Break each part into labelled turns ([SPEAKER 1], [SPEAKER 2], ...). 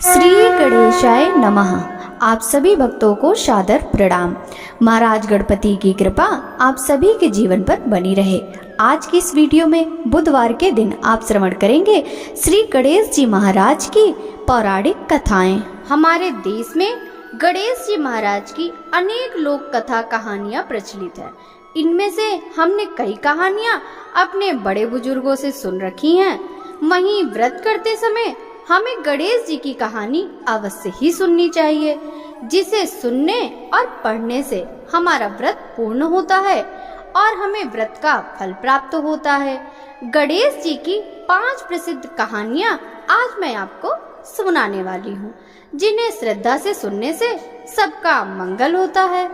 [SPEAKER 1] श्री गणेशाय नमः। आप सभी भक्तों को सादर प्रणाम। महाराज गणपति की कृपा आप सभी के जीवन पर बनी रहे। आज की इस वीडियो में बुधवार के दिन आप श्रवण करेंगे श्री गणेश जी महाराज की पौराणिक कथाएं। हमारे देश में गणेश जी महाराज की अनेक लोक कथा कहानियां प्रचलित है। इनमें से हमने कई कहानियां अपने बड़े बुजुर्गों से सुन रखी हैं। वहीं व्रत करते समय हमें गणेश जी की कहानी अवश्य ही सुननी चाहिए, जिसे सुनने और पढ़ने से हमारा व्रत पूर्ण होता है और हमें व्रत का फल प्राप्त होता है। गणेश जी की 5 प्रसिद्ध कहानियां आज मैं आपको सुनाने वाली हूँ, जिन्हें श्रद्धा से सुनने से सबका मंगल होता है।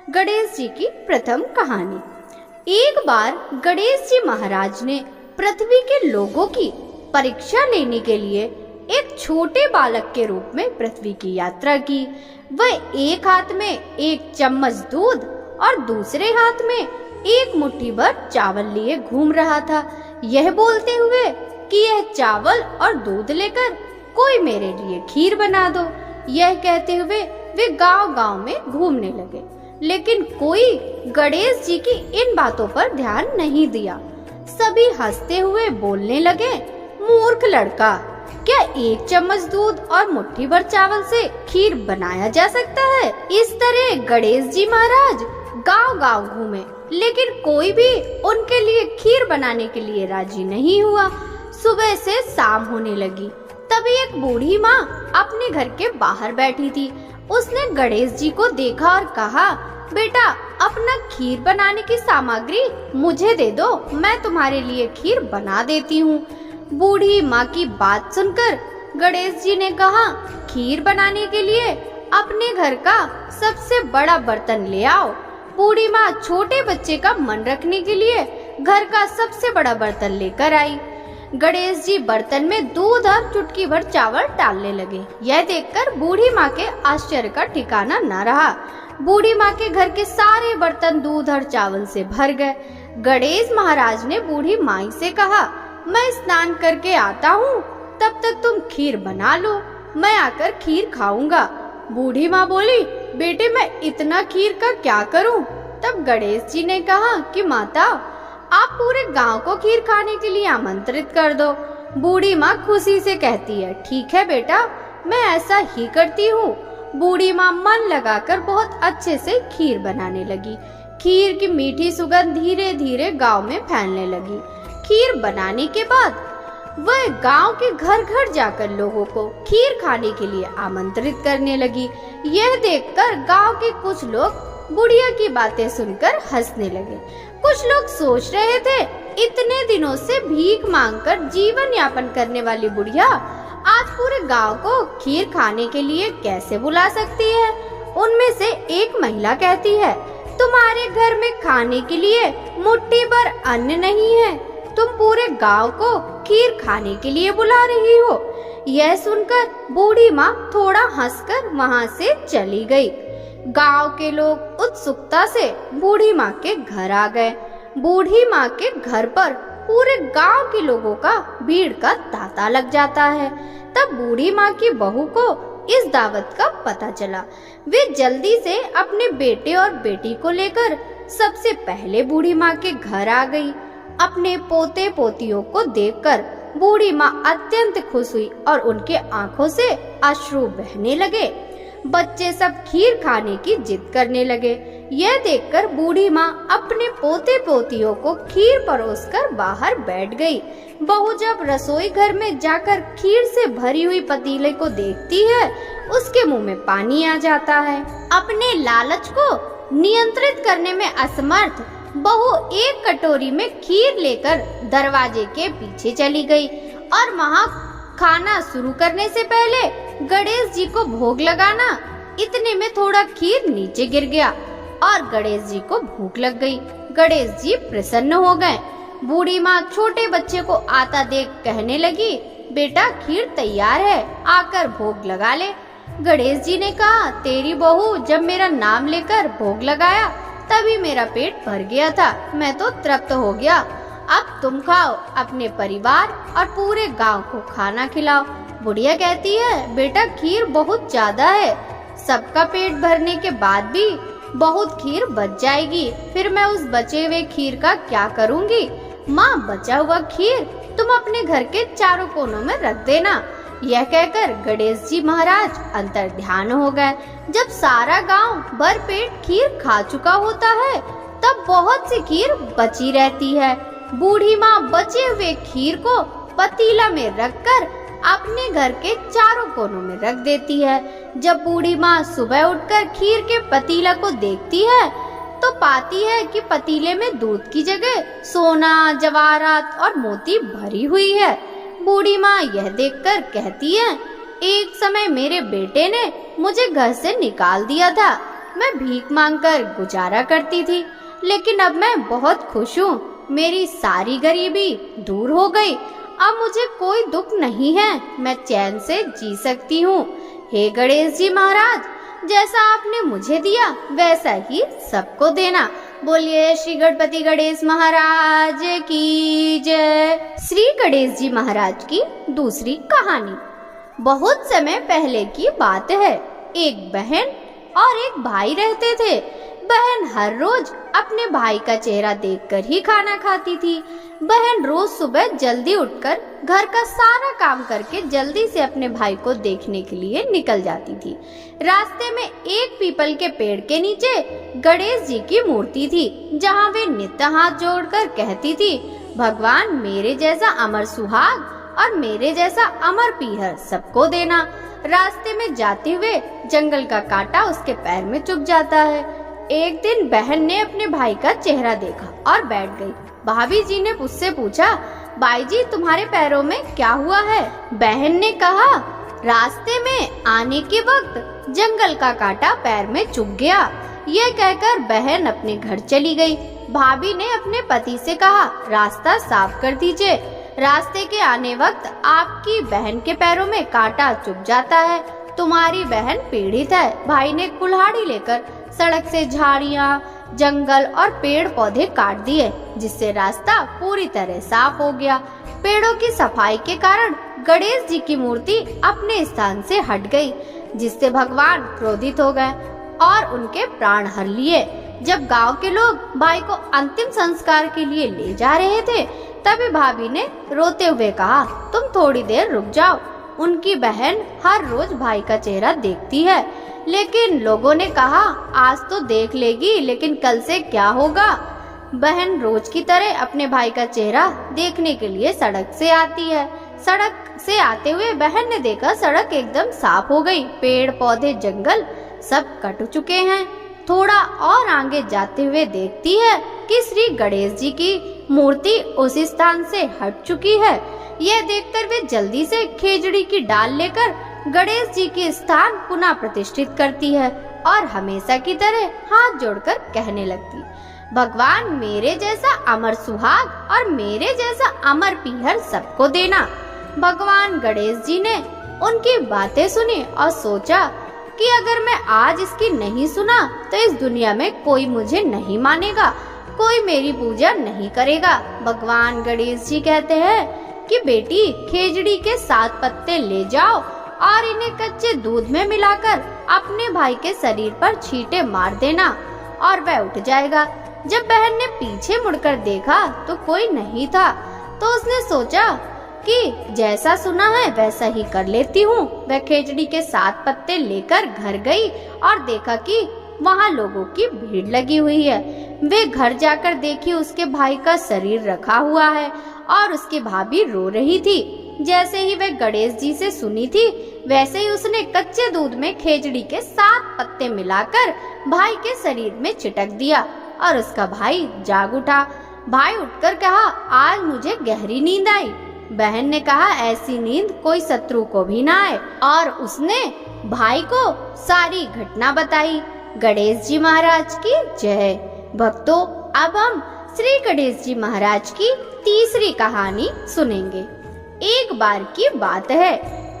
[SPEAKER 1] गणेश जी की प्रथम कहानी। एक बार गणेश जी महाराज ने पृथ्वी के लोगों की परीक्षा लेने के लिए एक छोटे बालक के रूप में पृथ्वी की यात्रा की। वह एक हाथ में एक चम्मच दूध और दूसरे हाथ में एक मुट्ठी भर चावल लिए घूम रहा था, यह बोलते हुए कि यह चावल और दूध लेकर कोई मेरे लिए खीर बना दो। यह कहते हुए वे गांव-गांव में घूमने लगे, लेकिन कोई गणेश जी की इन बातों पर ध्यान नहीं दिया। सभी हंसते हुए बोलने लगे, मूर्ख लड़का, क्या एक चम्मच दूध और मुट्ठी भर चावल से खीर बनाया जा सकता है? इस तरह गणेश जी महाराज गांव-गांव घूमे, लेकिन कोई भी उनके लिए खीर बनाने के लिए राजी नहीं हुआ। सुबह से शाम होने लगी, तभी एक बूढ़ी माँ अपने घर के बाहर बैठी थी। उसने गणेश जी को देखा और कहा, बेटा, अपना खीर बनाने की सामग्री मुझे दे दो, मैं तुम्हारे लिए खीर बना देती हूँ। बूढ़ी माँ की बात सुनकर गणेश जी ने कहा, खीर बनाने के लिए अपने घर का सबसे बड़ा बर्तन ले आओ। बूढ़ी माँ छोटे बच्चे का मन रखने के लिए घर का सबसे बड़ा बर्तन लेकर आई। गणेश जी बर्तन में दूध और चुटकी भर चावल डालने लगे। यह देखकर बूढ़ी माँ के आश्चर्य का ठिकाना न रहा। बूढ़ी माँ के घर के सारे बर्तन दूध और चावल से भर गए। गणेश महाराज ने बूढ़ी माई से कहा, मैं स्नान करके आता हूँ, तब तक तुम खीर बना लो, मैं आकर खीर खाऊंगा। बूढ़ी माँ बोली, बेटे, मैं इतना खीर का क्या करूँ? तब गणेश जी ने कहा कि माता, आप पूरे गांव को खीर खाने के लिए आमंत्रित कर दो। बूढ़ी माँ खुशी से कहती है, ठीक है बेटा, मैं ऐसा ही करती हूँ। बूढ़ी माँ मन लगाकर बहुत अच्छे से खीर बनाने लगी। खीर की मीठी सुगंध धीरे धीरे गांव में फैलने लगी। खीर बनाने के बाद वह गांव के घर घर जाकर लोगों को खीर खाने के लिए आमंत्रित करने लगी। यह देखकर गांव के कुछ लोग बुढ़िया की बातें सुनकर हंसने लगे। कुछ लोग सोच रहे थे, इतने दिनों से भीख मांगकर जीवन यापन करने वाली बुढ़िया आज पूरे गांव को खीर खाने के लिए कैसे बुला सकती है। उनमें से एक महिला कहती है, तुम्हारे घर में खाने के लिए मुट्ठी भर अन्न नहीं है, तुम पूरे गांव को खीर खाने के लिए बुला रही हो। यह सुनकर बूढ़ी माँ थोड़ा हंसकर वहाँ से चली गई। गांव के लोग उत्सुकता से बूढ़ी माँ के घर आ गए। बूढ़ी माँ के घर पर पूरे गांव के लोगों का भीड़ का तांता लग जाता है। तब बूढ़ी माँ की बहू को इस दावत का पता चला। वे जल्दी से अपने बेटे और बेटी को लेकर सबसे पहले बूढ़ी माँ के घर आ गई। अपने पोते पोतियों को देखकर बूढ़ी माँ अत्यंत खुश हुई और उनके आंखों से अश्रु बहने लगे। बच्चे सब खीर खाने की जिद करने लगे। यह देखकर बूढ़ी माँ अपने पोते पोतियों को खीर परोसकर बाहर बैठ गई। बहू जब रसोई घर में जाकर खीर से भरी हुई पतीले को देखती है, उसके मुंह में पानी आ जाता है। अपने लालच को नियंत्रित करने में असमर्थ बहू एक कटोरी में खीर लेकर दरवाजे के पीछे चली गई और वहाँ खाना शुरू करने से पहले गणेश जी को भोग लगाना, इतने में थोड़ा खीर नीचे गिर गया और गणेश जी को भूख लग गई। गणेश जी प्रसन्न हो गए। बूढ़ी माँ छोटे बच्चे को आता देख कहने लगी, बेटा, खीर तैयार है, आकर भोग लगा ले। गणेश जी ने कहा, तेरी बहू जब मेरा नाम लेकर भोग लगाया तभी मेरा पेट भर गया था, मैं तो तृप्त हो गया। अब तुम खाओ, अपने परिवार और पूरे गांव को खाना खिलाओ। बुढ़िया कहती है, बेटा खीर बहुत ज्यादा है, सबका पेट भरने के बाद भी बहुत खीर बच जाएगी, फिर मैं उस बचे हुए खीर का क्या करूँगी। माँ, बचा हुआ खीर तुम अपने घर के चारों कोनों में रख देना। यह कहकर गणेश जी महाराज अंतर्ध्यान हो गए। जब सारा गांव भरपेट खीर खा चुका होता है, तब बहुत सी खीर बची रहती है। बूढ़ी माँ बचे हुए खीर को पतीला में रखकर अपने घर के चारों कोनों में रख देती है। जब बूढ़ी माँ सुबह उठकर खीर के पतीला को देखती है, तो पाती है कि पतीले में दूध की जगह सोना, जवाहरात और मोती भरी हुई है। बूढ़ी माँ यह देखकर कहती है, एक समय मेरे बेटे ने मुझे घर से निकाल दिया था। मैं भीख मांगकर गुजारा करती थी, लेकिन अब मैं बहुत खुश हूँ। मेरी सारी गरीबी दूर हो गई। अब मुझे कोई दुख नहीं है, मैं चैन से जी सकती हूँ। हे गणेश जी महाराज, जैसा आपने मुझे दिया वैसा ही सबको देना। बोलिए श्री गणपति गणेश महाराज की जय। श्री गणेश जी महाराज की दूसरी कहानी। बहुत समय पहले की बात है। एक बहन और एक भाई रहते थे। बहन हर रोज अपने भाई का चेहरा देखकर ही खाना खाती थी। बहन रोज सुबह जल्दी उठकर घर का सारा काम करके जल्दी से अपने भाई को देखने के लिए निकल जाती थी। रास्ते में एक पीपल के पेड़ के नीचे गणेश जी की मूर्ति थी, जहाँ वे नित्य हाथ जोड़कर कहती थी, भगवान मेरे जैसा अमर सुहाग और मेरे जैसा अमर पीहर सबको देना। रास्ते में जाते हुए जंगल का कांटा उसके पैर में चुभ जाता है। एक दिन बहन ने अपने भाई का चेहरा देखा और बैठ गई। भाभी जी ने उससे पूछा, भाई जी तुम्हारे पैरों में क्या हुआ है? बहन ने कहा, रास्ते में आने के वक्त जंगल का कांटा पैर में चुभ गया। यह कहकर बहन अपने घर चली गई। भाभी ने अपने पति से कहा, रास्ता साफ कर दीजिए, रास्ते के आने वक्त आपकी बहन के पैरों में कांटा चुभ जाता है, तुम्हारी बहन पीड़ित है। भाई ने कुल्हाड़ी लेकर सड़क से झाड़ियाँ, जंगल और पेड़ पौधे काट दिए, जिससे रास्ता पूरी तरह साफ हो गया। पेड़ों की सफाई के कारण गणेश जी की मूर्ति अपने स्थान से हट गई, जिससे भगवान क्रोधित हो गए और उनके प्राण हर लिए। जब गांव के लोग भाई को अंतिम संस्कार के लिए ले जा रहे थे, तभी भाभी ने रोते हुए कहा, तुम थोड़ी देर रुक जाओ। उनकी बहन हर रोज भाई का चेहरा देखती है, लेकिन लोगों ने कहा आज तो देख लेगी, लेकिन कल से क्या होगा। बहन रोज की तरह अपने भाई का चेहरा देखने के लिए सड़क से आती है। सड़क से आते हुए बहन ने देखा सड़क एकदम साफ हो गई, पेड़ पौधे जंगल सब कट चुके हैं। थोड़ा और आगे जाते हुए देखती है कि श्री गणेश जी की मूर्ति उस स्थान से हट चुकी है। यह देखकर वे जल्दी से खेजड़ी की डाल लेकर गणेश जी के स्थान पुनः प्रतिष्ठित करती है और हमेशा की तरह हाथ जोड़कर कहने लगती, भगवान मेरे जैसा अमर सुहाग और मेरे जैसा अमर पीहर सबको देना। भगवान गणेश जी ने उनकी बातें सुनी और सोचा कि अगर मैं आज इसकी नहीं सुना तो इस दुनिया में कोई मुझे नहीं मानेगा, कोई मेरी पूजा नहीं करेगा। भगवान गणेश जी कहते हैं कि बेटी खेजड़ी के 7 पत्ते ले जाओ और इन्हें कच्चे दूध में मिलाकर अपने भाई के शरीर पर छींटे मार देना और वह उठ जाएगा। जब बहन ने पीछे मुड़कर देखा तो कोई नहीं था, तो उसने सोचा कि जैसा सुना है वैसा ही कर लेती हूँ। वह खेजड़ी के 7 पत्ते लेकर घर गई और देखा कि वहाँ लोगों की भीड़ लगी हुई है। वे घर जाकर देखी उसके भाई का शरीर रखा हुआ है और उसकी भाभी रो रही थी। जैसे ही वह गणेश जी से सुनी थी, वैसे ही उसने कच्चे दूध में खेजड़ी के 7 पत्ते मिलाकर भाई के शरीर में छिटक दिया और उसका भाई जाग उठा। भाई उठकर कहा, आज मुझे गहरी नींद आई। बहन ने कहा, ऐसी नींद कोई शत्रु को भी ना आए, और उसने भाई को सारी घटना बताई। गणेश जी महाराज की जय। भक्तों, अब हम श्री गणेश जी महाराज की तीसरी कहानी सुनेंगे। एक बार की बात है,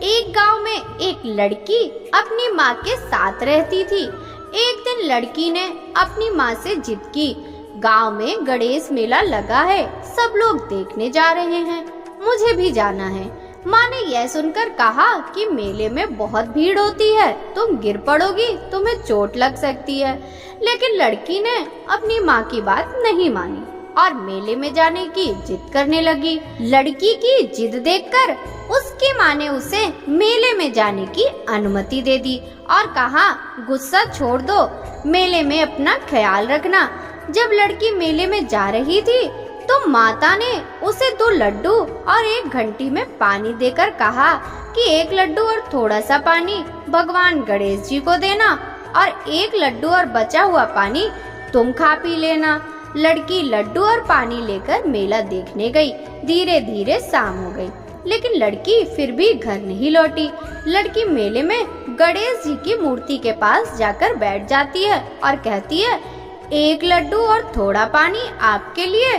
[SPEAKER 1] एक गांव में एक लड़की अपनी माँ के साथ रहती थी। एक दिन लड़की ने अपनी माँ से जिद की, गांव में गणेश मेला लगा है, सब लोग देखने जा रहे हैं, मुझे भी जाना है। माँ ने यह सुनकर कहा कि मेले में बहुत भीड़ होती है, तुम गिर पड़ोगी, तुम्हें चोट लग सकती है। लेकिन लड़की ने अपनी माँ की बात नहीं मानी और मेले में जाने की जिद करने लगी। लड़की की जिद देखकर उसकी माँ ने उसे मेले में जाने की अनुमति दे दी और कहा, गुस्सा छोड़ दो, मेले में अपना ख्याल रखना। जब लड़की मेले में जा रही थी तो माता ने उसे 2 लड्डू और 1 घंटी में पानी देकर कहा कि 1 लड्डू और थोड़ा सा पानी भगवान गणेश जी को देना और 1 लड्डू और बचा हुआ पानी तुम खा पी लेना। लड़की लड्डू और पानी लेकर मेला देखने गई। धीरे धीरे शाम हो गई, लेकिन लड़की फिर भी घर नहीं लौटी। लड़की मेले में गणेश जी की मूर्ति के पास जाकर बैठ जाती है और कहती है, 1 लड्डू और थोड़ा पानी आपके लिए,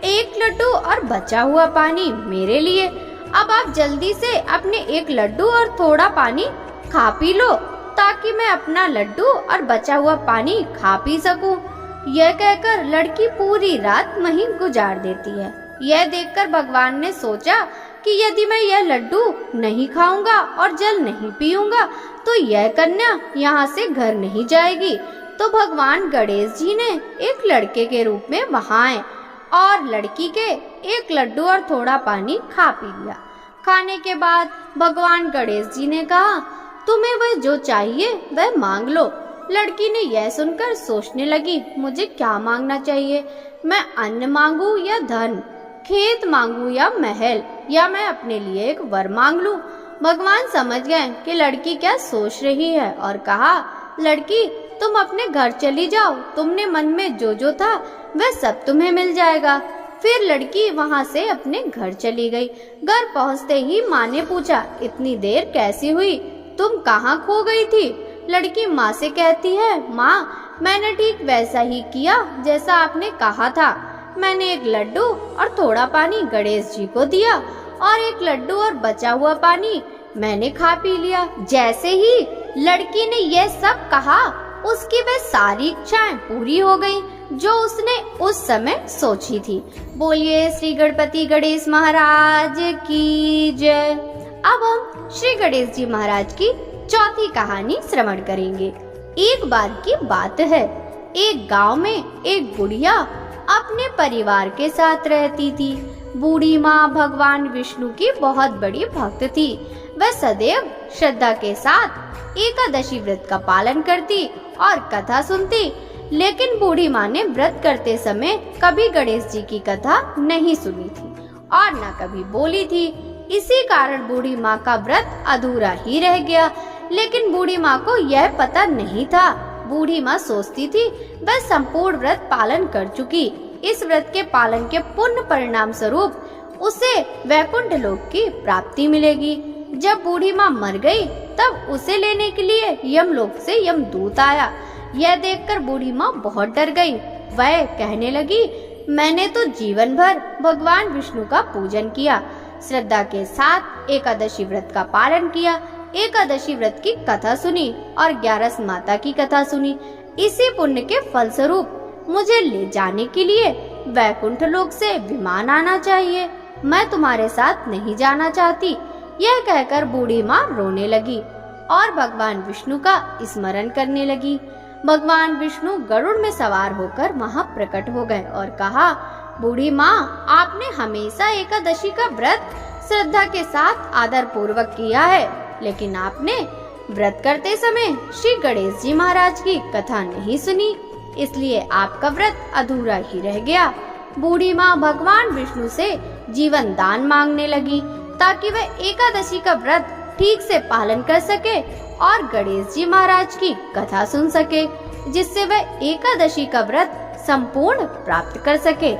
[SPEAKER 1] 1 लड्डू और बचा हुआ पानी मेरे लिए। अब आप जल्दी से अपने 1 लड्डू और थोड़ा पानी खा पी लो ताकि मैं अपना लड्डू और बचा हुआ पानी खा पी सकूं। यह कहकर लड़की पूरी रात वहीं गुजार देती है। यह देखकर भगवान ने सोचा कि यदि मैं यह लड्डू नहीं खाऊंगा और जल नहीं पीऊंगा तो यह कन्या यहाँ से घर नहीं जाएगी। तो भगवान गणेश जी ने एक लड़के के रूप में वहाँ आए और लड़की के 1 लड्डू और थोड़ा पानी खा पी लिया। खाने के बाद भगवान गणेश जी ने कहा, तुम्हें वह जो चाहिए वह मांग लो। लड़की ने यह सुनकर सोचने लगी, मुझे क्या मांगना चाहिए? मैं अन्न मांगू या धन, खेत मांगू या महल, या मैं अपने लिए एक वर मांग लूं? भगवान समझ गए कि लड़की क्या सोच रही है और कहा, लड़की तुम अपने घर चली जाओ, तुमने मन में जो था वह सब तुम्हें मिल जाएगा। फिर लड़की वहां से अपने घर चली गई। घर पहुंचते ही माँ ने पूछा, इतनी देर कैसी हुई, तुम कहाँ खो गई थी? लड़की माँ से कहती है, माँ मैंने ठीक वैसा ही किया जैसा आपने कहा था। मैंने 1 लड्डू और थोड़ा पानी गणेश जी को दिया और 1 लड्डू और बचा हुआ पानी मैंने खा पी लिया। जैसे ही लड़की ने यह सब कहा उसकी वह सारी इच्छाएं पूरी हो गईं जो उसने उस समय सोची थी। बोलिए श्री गणपति गणेश महाराज की जय। अब हम श्री गणेश जी महाराज की चौथी कहानी श्रवण करेंगे। एक बार की बात है, एक गांव में एक बुढ़िया अपने परिवार के साथ रहती थी। बूढ़ी माँ भगवान विष्णु की बहुत बड़ी भक्त थी। वह सदैव श्रद्धा के साथ एकादशी व्रत का पालन करती और कथा सुनती, लेकिन बूढ़ी माँ ने व्रत करते समय कभी गणेश जी की कथा नहीं सुनी थी और न कभी बोली थी। इसी कारण बूढ़ी माँ का व्रत अधूरा ही रह गया। लेकिन बूढ़ी माँ को यह पता नहीं था। बूढ़ी माँ सोचती थी वह संपूर्ण व्रत पालन कर चुकी। इस व्रत के पालन के पुण्य परिणाम स्वरूप उसे वैकुंठ लोक की प्राप्ति मिलेगी। जब बूढ़ी माँ मर गई तब उसे लेने के लिए यमलोक से यमदूत आया। यह देखकर बूढ़ी माँ बहुत डर गई। वह कहने लगी, मैंने तो जीवन भर भगवान विष्णु का पूजन किया, श्रद्धा के साथ एकादशी व्रत का पालन किया, एकादशी व्रत की कथा सुनी और 11 माता की कथा सुनी। इसी पुण्य के फलस्वरूप मुझे ले जाने के लिए वैकुंठ लोक से विमान आना चाहिए। मैं तुम्हारे साथ नहीं जाना चाहती। यह कहकर बूढ़ी माँ रोने लगी और भगवान विष्णु का स्मरण करने लगी। भगवान विष्णु गरुड़ में सवार होकर वहां प्रकट हो गए और कहा, बूढ़ी माँ आपने हमेशा एकादशी का व्रत श्रद्धा के साथ आदर पूर्वक किया है, लेकिन आपने व्रत करते समय श्री गणेश जी महाराज की कथा नहीं सुनी, इसलिए आपका व्रत अधूरा ही रह गया। बूढ़ी माँ भगवान विष्णु से जीवन दान मांगने लगी ताकि वह एकादशी का व्रत ठीक से पालन कर सके और गणेश जी महाराज की कथा सुन सके, जिससे वह एकादशी का व्रत संपूर्ण प्राप्त कर सके।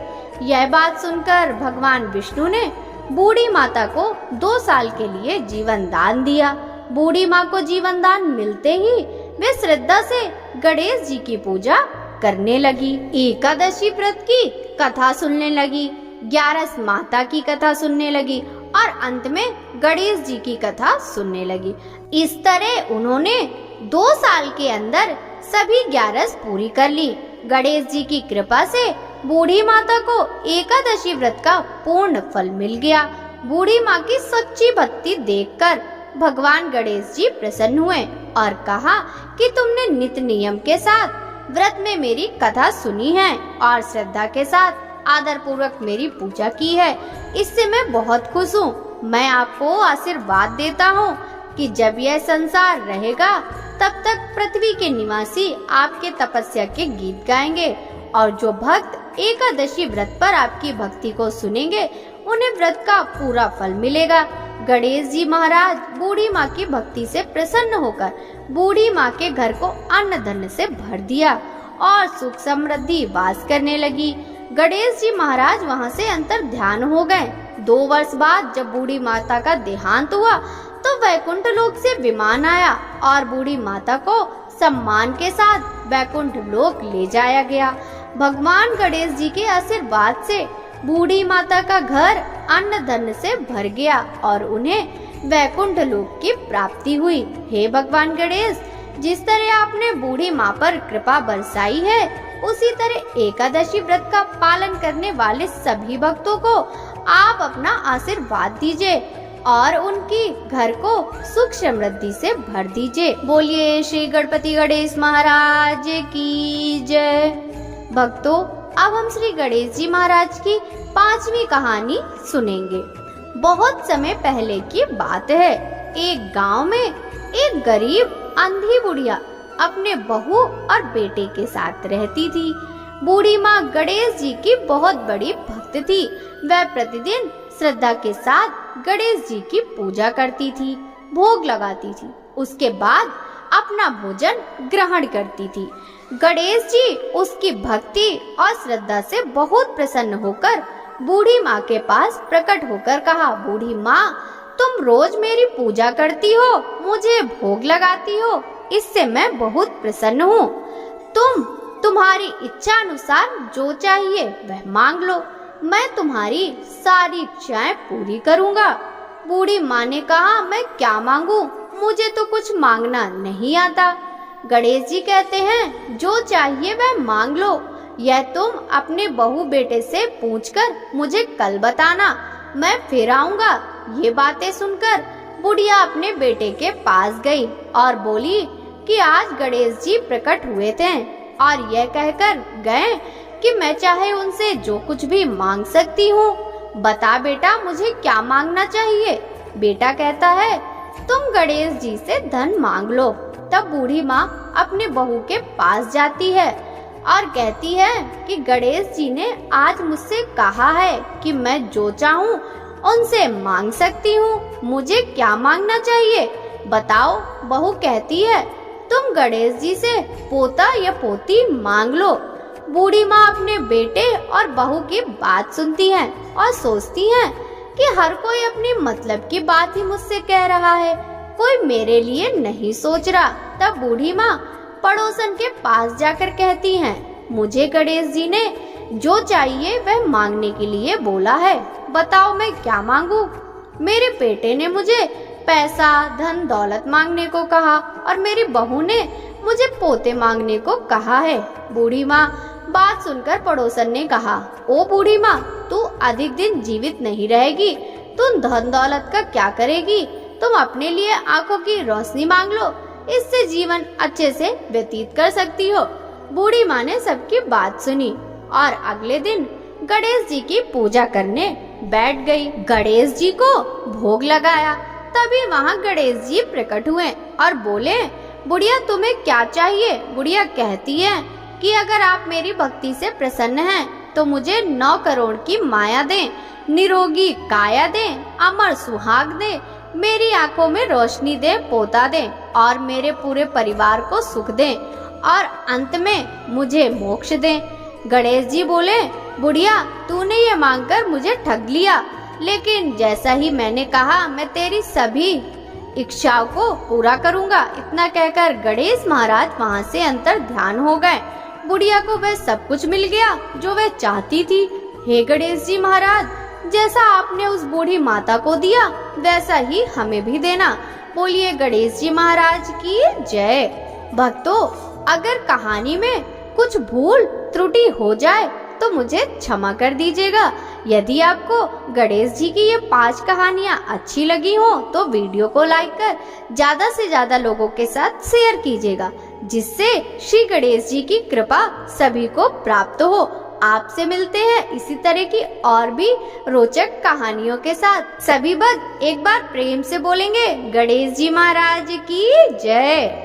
[SPEAKER 1] यह बात सुनकर भगवान विष्णु ने बूढ़ी माता को 2 साल के लिए जीवन दान दिया। बूढ़ी माँ को जीवन दान मिलते ही वे श्रद्धा से गणेश जी की पूजा करने लगी, एकादशी व्रत की कथा सुनने लगी, 11 माता की कथा सुनने लगी और अंत में गणेश जी की कथा सुनने लगी। इस तरह उन्होंने 2 साल के अंदर सभी 11 पूरी कर ली। गणेश जी की कृपा से बूढ़ी माता को एकादशी व्रत का पूर्ण फल मिल गया। बूढ़ी माँ की सच्ची भक्ति देखकर भगवान गणेश जी प्रसन्न हुए और कहा कि तुमने नित्य नियम के साथ व्रत में मेरी कथा सुनी है और श्रद्धा के साथ आदर पूर्वक मेरी पूजा की है, इससे मैं बहुत खुश हूँ। मैं आपको आशीर्वाद देता हूँ कि जब यह संसार रहेगा तब तक पृथ्वी के निवासी आपके तपस्या के गीत गाएंगे और जो भक्त एकादशी व्रत पर आपकी भक्ति को सुनेंगे उन्हें व्रत का पूरा फल मिलेगा। गणेश जी महाराज बूढ़ी माँ की भक्ति से प्रसन्न होकर बूढ़ी माँ के घर को अन्न धन से भर दिया और सुख समृद्धि वास करने लगी। गणेश जी महाराज वहाँ से अंतर ध्यान हो गए। 2 वर्ष बाद जब बूढ़ी माता का देहांत हुआ तो वैकुंठ लोक से विमान आया और बूढ़ी माता को सम्मान के साथ वैकुंठ लोक ले जाया गया। भगवान गणेश जी के आशीर्वाद से बूढ़ी माता का घर अन्न धन से भर गया और उन्हें वैकुंठ लोक की प्राप्ति हुई। हे भगवान गणेश, जिस तरह आपने बूढ़ी माँ पर कृपा बरसाई है उसी तरह एकादशी व्रत का पालन करने वाले सभी भक्तों को आप अपना आशीर्वाद दीजिए और उनकी घर को सुख समृद्धि से भर दीजिए। बोलिए श्री गणपति गणेश महाराज की जय। भक्तों, अब हम श्री गणेश जी महाराज की 5वीं कहानी सुनेंगे। बहुत समय पहले की बात है। एक गांव में एक गरीब अंधी बुढ़िया अपने बहू और बेटे के साथ रहती थी। बूढ़ी माँ गणेश जी की बहुत बड़ी भक्त थी। वह प्रतिदिन श्रद्धा के साथ गणेश जी की पूजा करती थी, भोग लगाती थी, उसके बाद अपना भोजन ग्रहण करती थी। गणेश जी उसकी भक्ति और श्रद्धा से बहुत प्रसन्न होकर बूढ़ी माँ के पास प्रकट होकर कहा, बूढ़ी माँ, तुम रोज मेरी पूजा करती हो, मुझे भोग लगाती हो, इससे मैं बहुत प्रसन्न हूँ। तुम्हारी इच्छा अनुसार जो चाहिए वह मांग लो, मैं तुम्हारी सारी इच्छाएं पूरी करूँगा। बूढ़ी माँ ने कहा, मैं क्या मांगू, मुझे तो कुछ मांगना नहीं आता। गणेश जी कहते हैं, जो चाहिए वह मांग लो, यह तुम अपने बहू बेटे से पूछकर मुझे कल बताना, मैं फिर आऊंगा। ये बातें सुनकर बुढ़िया अपने बेटे के पास गई और बोली कि आज गणेश जी प्रकट हुए थे और यह कहकर गए कि मैं चाहे उनसे जो कुछ भी मांग सकती हूँ। बता बेटा, मुझे क्या मांगना चाहिए। बेटा कहता है, तुम गणेश जी से धन मांग लो। तब बूढ़ी माँ अपने बहू के पास जाती है और कहती है कि गणेश जी ने आज मुझसे कहा है कि मैं जो चाहूँ उनसे मांग सकती हूँ, मुझे क्या मांगना चाहिए बताओ। बहू कहती है, तुम गणेश जी से पोता या पोती मांग लो। बूढ़ी माँ अपने बेटे और बहू की बात सुनती है और सोचती है कि हर कोई अपनी मतलब की बात ही मुझसे कह रहा है, कोई मेरे लिए नहीं सोच रहा। तब बूढ़ी माँ पड़ोसन के पास जाकर कहती है, मुझे गणेश जी ने जो चाहिए वह मांगने के लिए बोला है, बताओ मैं क्या मांगू। मेरे बेटे ने मुझे पैसा धन दौलत मांगने को कहा और मेरी बहू ने मुझे पोते मांगने को कहा है। बूढ़ी माँ बात सुनकर पड़ोसन ने कहा, ओ बूढ़ी माँ, तू अधिक दिन जीवित नहीं रहेगी, तुम धन दौलत का क्या करेगी, तुम अपने लिए आंखों की रोशनी मांग लो, इससे जीवन अच्छे से व्यतीत कर सकती हो। बूढ़ी माँ ने सबकी बात सुनी और अगले दिन गणेश जी की पूजा करने बैठ गई। गणेश जी को भोग लगाया। तभी वहाँ गणेश जी प्रकट हुए और बोले, बुढ़िया तुम्हें क्या चाहिए। बुढ़िया कहती है कि अगर आप मेरी भक्ति से प्रसन्न हैं तो मुझे 9 करोड़ की माया दें, निरोगी काया दें, अमर सुहाग दें, मेरी आंखों में रोशनी दें, पोता दें और मेरे पूरे परिवार को सुख दें और अंत में मुझे मोक्ष दें। गणेश जी बोले, बुढ़िया तूने ये मांगकर मुझे ठग लिया, लेकिन जैसा ही मैंने कहा मैं तेरी सभी इच्छाओं को पूरा करूंगा। इतना कहकर गणेश महाराज वहाँ से अंतर ध्यान हो गए। बुढ़िया को वह सब कुछ मिल गया जो वह चाहती थी। हे गणेश जी महाराज, जैसा आपने उस बूढ़ी माता को दिया वैसा ही हमें भी देना। बोलिए गणेश जी महाराज की जय। भक्तों, अगर कहानी में कुछ भूल त्रुटि हो जाए तो मुझे क्षमा कर दीजिएगा, यदि आपको गणेश जी की ये 5 कहानियाँ अच्छी लगी हो तो वीडियो को लाइक कर ज्यादा से ज्यादा लोगों के साथ शेयर कीजिएगा, जिससे श्री गणेश जी की कृपा सभी को प्राप्त हो। आपसे मिलते हैं इसी तरह की और भी रोचक कहानियों के साथ। सभी भक्त एक बार प्रेम से बोलेंगे गणेश जी महाराज की जय।